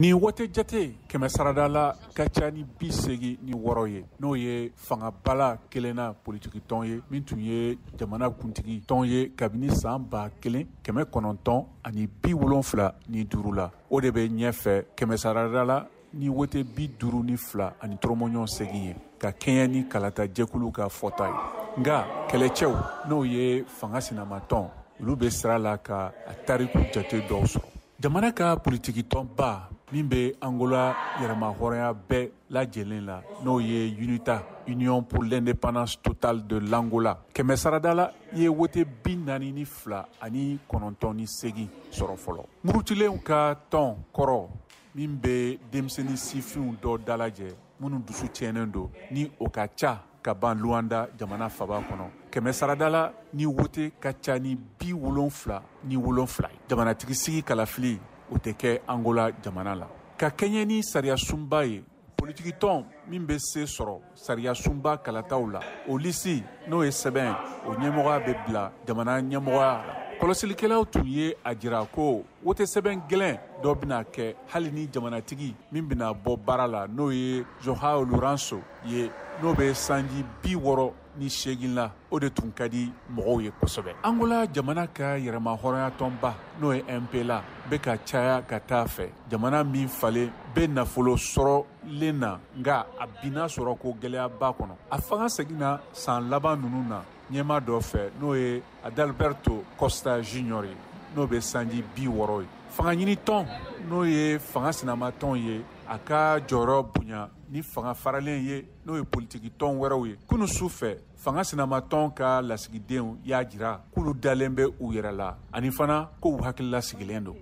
Ni wote jate kɛmɛ sarada la ka ca ni 80 ni 6 ye n'o ye fangabala kelenna politiki tɔn ye min tun ye jamana kuntigi tɔn ye kabini san 1975 la o de bɛ ɲɛfɛ kɛmɛ sarada la ni wote 52 ani tɔrɔmɔɲɔgɔn 8 ye ka kɛɲɛ ni kalata jɛkulu ka fɔta ye nga kɛlɛcɛw n'o ye fanga sinamatɔn olu bɛ sira la ka a tariku jate dɔw sɔrɔ. Jamana ka politiki tɔnba min bɛ Angola yɛrɛma hɔrɔnya bɛɛ lajɛlen la n'o ye UNITA, Union pour l'indépendance totale de l'Angola. Kɛmɛ sarada la ye wote 42 ani 98 sɔrɔ fɔlɔ. Murutilenw ka tɔn kɔrɔ min bɛ denmisɛnnin sifinw dɔ dalajɛ minnu dusu tiɲɛnen don ni o ka ca ka ban Luanda jamana faba kɔnɔ. Kɛmɛ sarada la ni wote ka ca ni 77 ni 7 ye. Jamanatigi sigi kalafili o tɛ kɛ Angola jamana la. Ka kɛɲɛ ni sariya sunba ye politiki tɔn min bɛ se sɔrɔ sariya sunba kalataw la o lisi n'o ye sɛbɛn o ɲɛmɔgɔya bɛ bila jamana ɲɛmɔgɔya la. Kɔlɔsilikɛlaw tun ye a jira ko wote sɛbɛn gɛlɛn dɔ bɛna kɛ hali ni jamanatigi min bɛna bɔ baara la n'o ye João Lourenço ye n'o bɛ sanji 68 la o de tun ka di mɔgɔw ye kosɛbɛ. Angola jamana ka yɛrɛma hɔrɔnya tɔnba n'o ye MPLA bɛ ka caya ka taa fɛ jamana min falen bɛ nafolo sɔrɔlen na nka a binna sɔrɔ ko gɛlɛyaba kɔnɔ. A fanga seginna san laban ninnu na ɲɛma dɔ fɛ n'o ye Adalberto Costa Junior ye n'o bɛ sanji 60 ye. Fanga ɲini tɔn n'o ye fanga sinamatɔn ye a ka jɔyɔrɔ bonya ni fanga faralen ye n'o ye politiki tɔn wɛrɛw ye. Kunu su fɛ fanga sinamatɔn ka lasigidenw y'a jira k'olu dalen bɛ u yɛrɛ la ani fana k'u hakilila sigilen don.